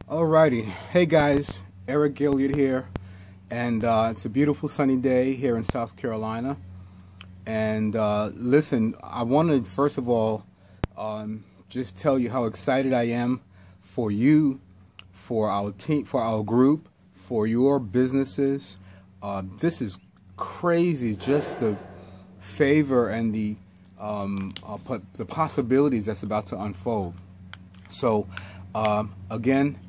Alrighty, hey guys, Eric Gaillard here, and it's a beautiful sunny day here in South Carolina. And listen, I want to first of all just tell you how excited I am for you, for our team, for our group, for your businesses. This is crazy, just the favor and the possibilities that's about to unfold. So again,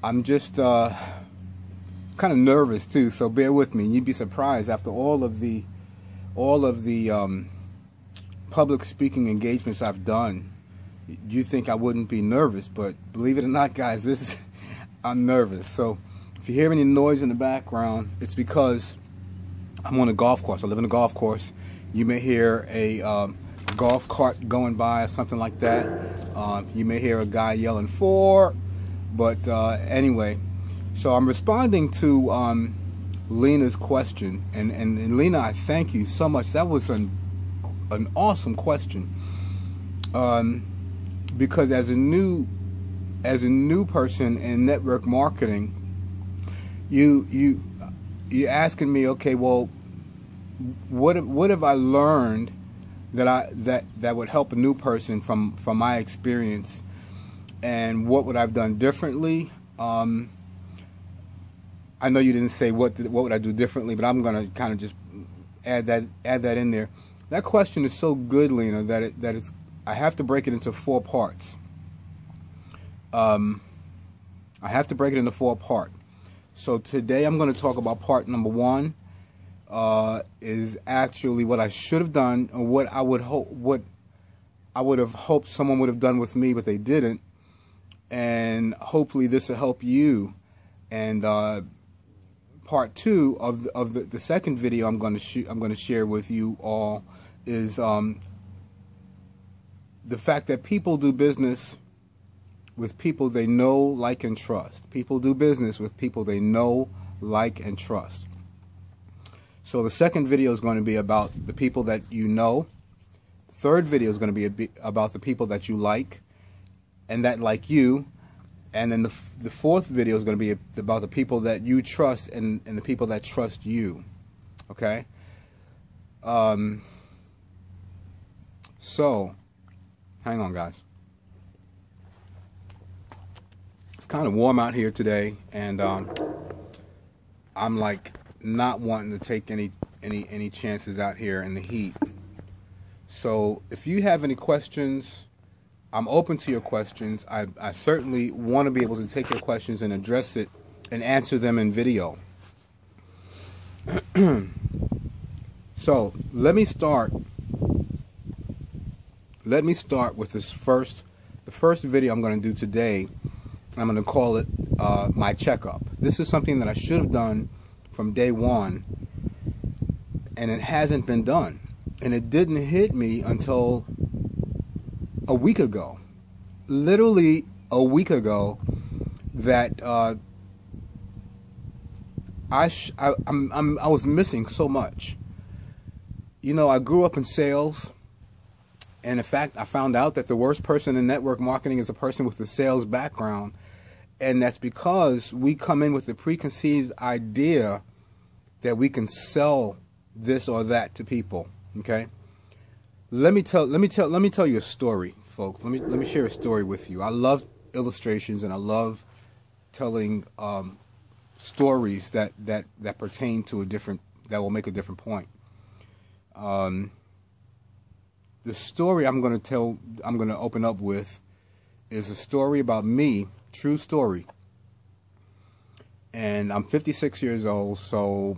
I'm just kind of nervous too, so bear with me. You'd be surprised after all of the public speaking engagements I've done. You think I wouldn't be nervous, but believe it or not, guys, I'm nervous. So if you hear any noise in the background, it's because I'm on a golf course. I live in a golf course. You may hear a golf cart going by or something like that. You may hear a guy yelling "for," but anyway. So I'm responding to Lena's question, and Lena, I thank you so much. That was an awesome question, because as a new person in network marketing, you're asking me, okay, well, what have I learned that would help a new person from my experience, and what would I've done differently? I know you didn't say what would I do differently, but I'm gonna kind of just add that in there. That question is so good, Lena, that I have to break it into 4 parts. I have to break it into 4 parts. So today I'm going to talk about part number 1. Is actually what I should have done, or what I would have hoped someone would have done with me, but they didn't. And hopefully this will help you. And part 2 of the second video I'm going to share with you all is the fact that people do business with people they know, like, and trust. People do business with people they know, like, and trust. So the second video is going to be about the people that you know. The third video is going to be about the people that you like and that like you. And then the fourth video is going to be about the people that you trust and the people that trust you. Okay? So, hang on, guys. It's kind of warm out here today, and I'm like not wanting to take any chances out here in the heat. So if you have any questions, I'm open to your questions. I certainly want to be able to take your questions and address it and answer them in video. So let me start with the first video I'm going to do today. I'm going to call it my checkup. This is something that I should have done from day one, and it hasn't been done. And it didn't hit me until a week ago, literally a week ago, that I was missing so much. You know, I grew up in sales, and in fact, I found out that the worst person in network marketing is a person with a sales background, and that's because we come in with the preconceived idea that we can sell this or that to people. Okay. Let me tell you a story, folks. Let me share a story with you. I love illustrations, and I love telling stories that pertain to that will make a different point. The story I'm going to open up with is a story about me, true story. And I'm 56 years old, so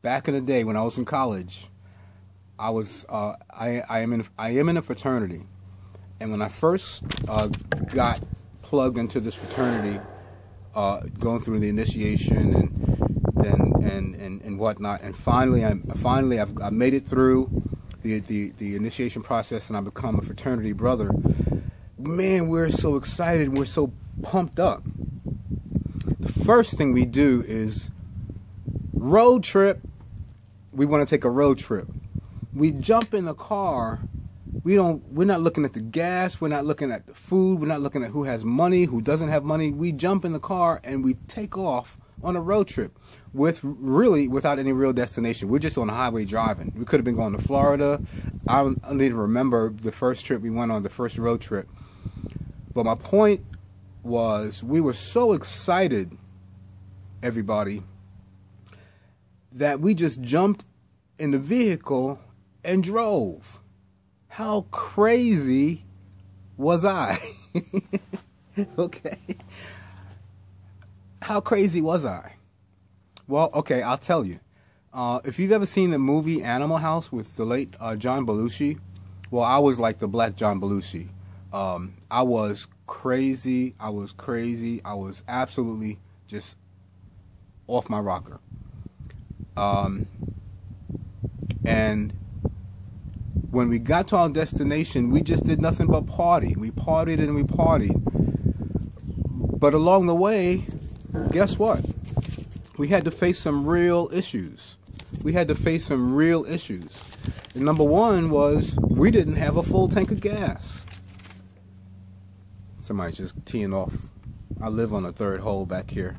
back in the day when I was in college, I am in a fraternity, and when I first got plugged into this fraternity, going through the initiation and whatnot, and finally I've made it through the initiation process, and I've become a fraternity brother. Man, we're so excited, we're so pumped up. The first thing we do is road trip. We want to take a road trip. We jump in the car We're not looking at the gas. We're not looking at the food. We're not looking at who has money, who doesn't have money. We jump in the car and we take off on a road trip without any real destination. We're just on the highway driving. We could have been going to Florida. I don't even remember the first trip we went on, the first road trip. But my point was, we were so excited, everybody, that we just jumped in the vehicle and drove. How crazy was I? Okay. How crazy was I? Well, okay, I'll tell you. If you've ever seen the movie Animal House with the late John Belushi, well, I was like the black John Belushi. I was crazy. I was absolutely just off my rocker. And when we got to our destination, we just did nothing but party. We partied and we partied. But along the way, guess what? We had to face some real issues. And number one was, we didn't have a full tank of gas. Somebody's just teeing off. I live on the third hole back here.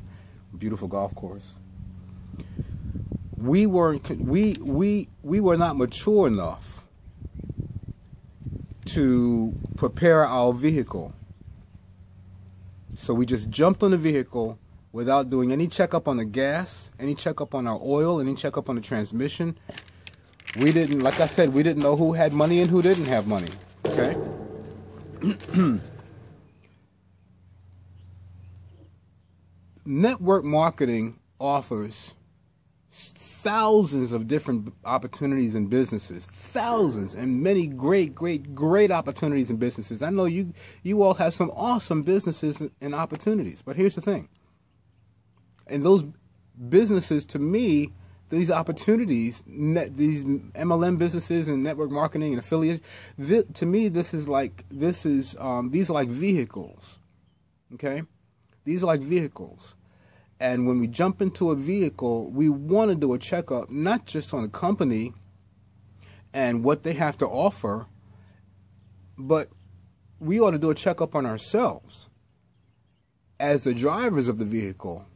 Beautiful golf course. We were not mature enough to prepare our vehicle. So we just jumped on the vehicle without doing any checkup on the gas, any checkup on our oil, any checkup on the transmission. We didn't, like I said, we didn't know who had money and who didn't have money. Okay? Network marketing offers thousands of different opportunities in businesses, thousands, and many great opportunities in businesses. I know you all have some awesome businesses and opportunities, but here's the thing. And those businesses, to me, these opportunities, these MLM businesses and network marketing and affiliates, to me, these are like vehicles. Okay? These are like vehicles. And when we jump into a vehicle, we want to do a checkup, not just on the company and what they have to offer, but we ought to do a checkup on ourselves as the drivers of the vehicle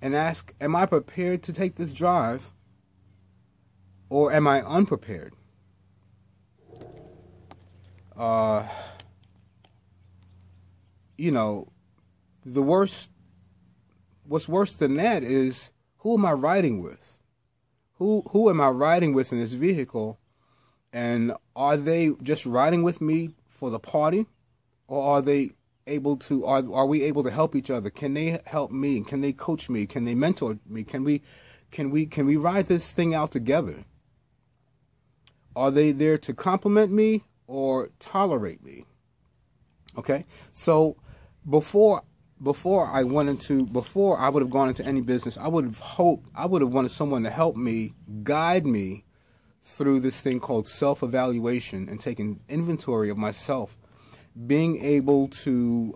and ask, am I prepared to take this drive, or am I unprepared? You know, what's worse than that is, who am I riding with? Who am I riding with in this vehicle? And are they just riding with me for the party, or are they able to? Are we able to help each other? Can they help me? Can they coach me? Can they mentor me? Can we ride this thing out together? Are they there to compliment me or tolerate me? Okay, so before I would have gone into any business, I would have wanted someone to help me, guide me through this thing called self-evaluation and taking inventory of myself, being able to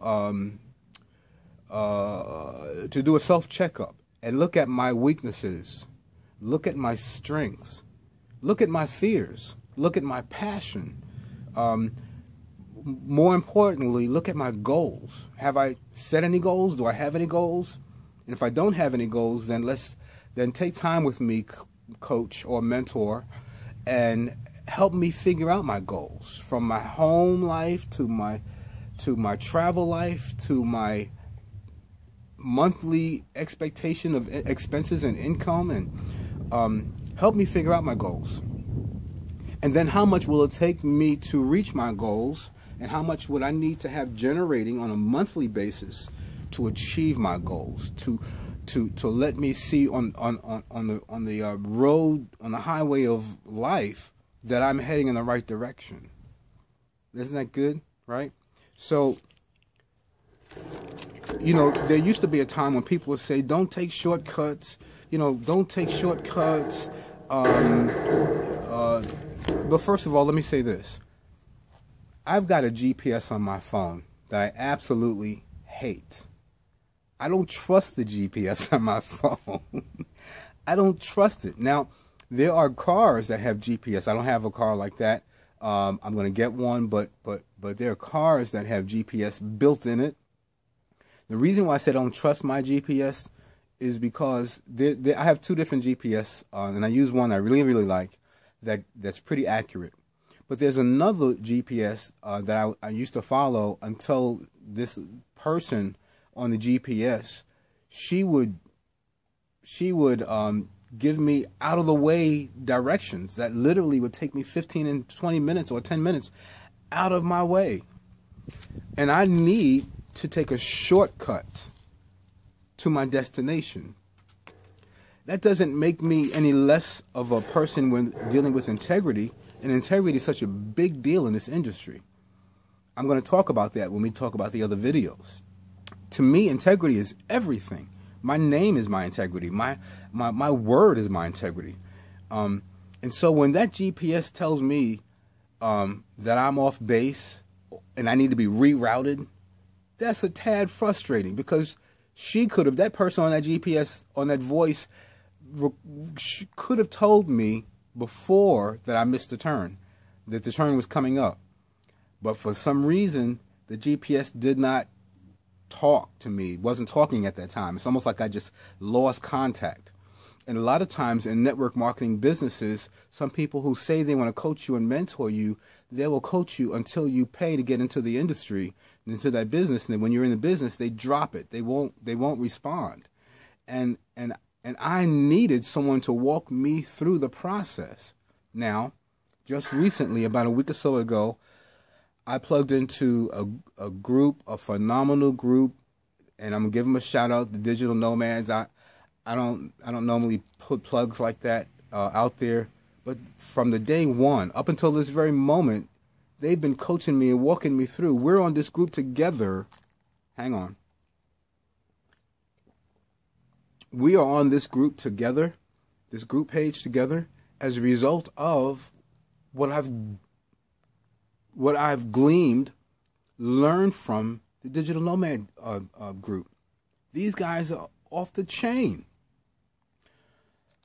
do a self-checkup and look at my weaknesses, look at my strengths, look at my fears, look at my passion. More importantly, look at my goals. Have I set any goals? Do I have any goals? And if I don't have any goals, then take time with me, coach or mentor, and help me figure out my goals, from my home life to my travel life to my monthly expectation of expenses and income, and help me figure out my goals. And then how much will it take me to reach my goals? And how much would I need to have generating on a monthly basis to achieve my goals? To let me see on the road, on the highway of life, that I'm heading in the right direction. Isn't that good, right? So, you know, there used to be a time when people would say, "Don't take shortcuts." You know, don't take shortcuts. But first of all, let me say this. I've got a GPS on my phone that I absolutely hate. I don't trust the GPS on my phone. I don't trust it. Now, there are cars that have GPS. I don't have a car like that. I'm going to get one, but there are cars that have GPS built in it. The reason why I said I don't trust my GPS is because I have two different GPS, and I use one I really, really like that's pretty accurate. But there's another GPS that I used to follow until this person on the GPS, she would give me out of the way directions that literally would take me 15 and 20 minutes or 10 minutes out of my way. And I need to take a shortcut to my destination. That doesn't make me any less of a person when dealing with integrity. And integrity is such a big deal in this industry. I'm going to talk about that when we talk about the other videos. To me, integrity is everything. My name is my integrity. My word is my integrity. And so when that GPS tells me that I'm off base and I need to be rerouted, that's a tad frustrating, because that person on that GPS, on that voice, could have told me before that I missed the turn, that the turn was coming up. But for some reason, the GPS did not talk to me, wasn't talking at that time. It's almost like I just lost contact. And a lot of times in network marketing businesses, some people who say they want to coach you and mentor you, they will coach you until you pay to get into the industry, into that business. And then when you're in the business, they drop it. They won't respond. And I needed someone to walk me through the process. Now, just recently, about a week or so ago, I plugged into a group, a phenomenal group, and I'm gonna give them a shout out, the Digital Nomads. I don't normally put plugs like that out there, but from the day one up until this very moment, they've been coaching me and walking me through. We're on this group together. Hang on. We are on this group together, this group page together, as a result of what I've gleaned, learned from the Digital Nomad group. These guys are off the chain.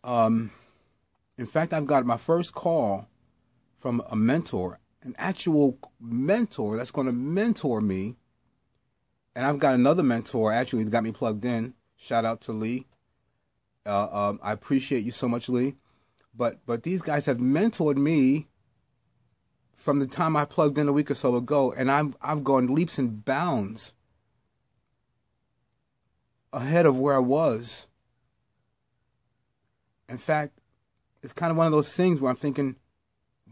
In fact, I've got my first call from a mentor, an actual mentor that's going to mentor me. And I've got another mentor, actually, that got me plugged in. Shout out to Lee. I appreciate you so much, Lee. But these guys have mentored me from the time I plugged in a week or so ago, and I've gone leaps and bounds ahead of where I was. In fact, it's kind of one of those things where I'm thinking,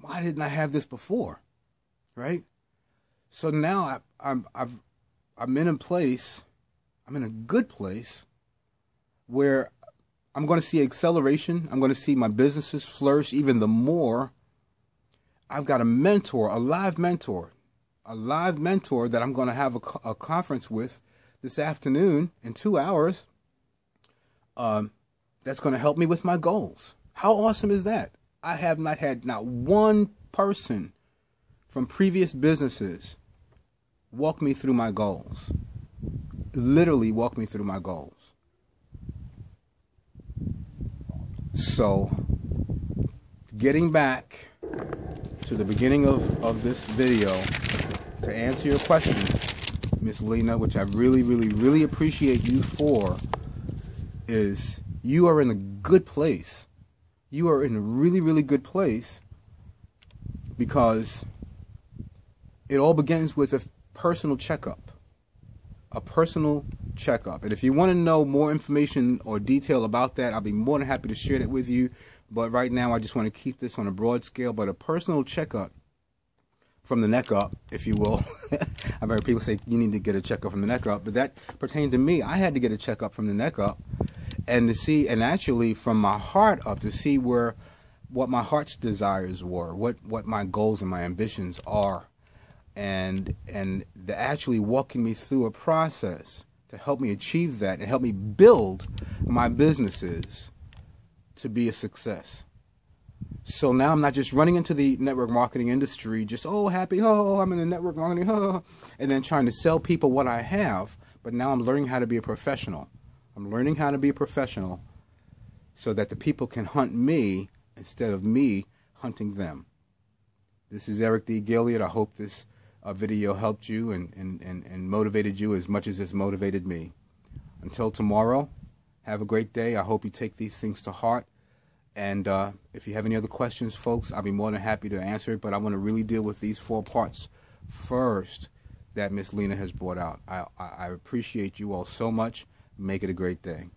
why didn't I have this before, right? So now I'm in a place, I'm in a good place where I'm going to see acceleration. I'm going to see my businesses flourish even the more. I've got a mentor, a live mentor that I'm going to have a conference with this afternoon in 2 hours. That's going to help me with my goals. How awesome is that? I have not had not one person from previous businesses walk me through my goals. Literally walk me through my goals. So, getting back to the beginning of this video, to answer your question, Miss Lena, which I really, really, really appreciate you for, is you are in a good place. You are in a really, really good place, because it all begins with a personal checkup. A personal checkup. And if you want to know more information or detail about that, I'll be more than happy to share that with you. But right now, I just want to keep this on a broad scale. But a personal checkup from the neck up, if you will. I've heard people say you need to get a checkup from the neck up, but that pertained to me. I had to get a checkup from the neck up, and to see, and actually from my heart up, to see what my heart's desires were, what my goals and my ambitions are. And they're actually walking me through a process to help me achieve that and help me build my businesses to be a success. So now I'm not just running into the network marketing industry, just, happy, I'm in the network marketing, and then trying to sell people what I have. But now I'm learning how to be a professional. I'm learning how to be a professional so that the people can hunt me instead of me hunting them. This is Eric D. Gaillard. I hope this video helped you and motivated you as much as it's motivated me. Until tomorrow, have a great day. I hope you take these things to heart. And if you have any other questions, folks, I'll be more than happy to answer it. But I want to really deal with these 4 parts first that Miss Lena has brought out. I appreciate you all so much. Make it a great day.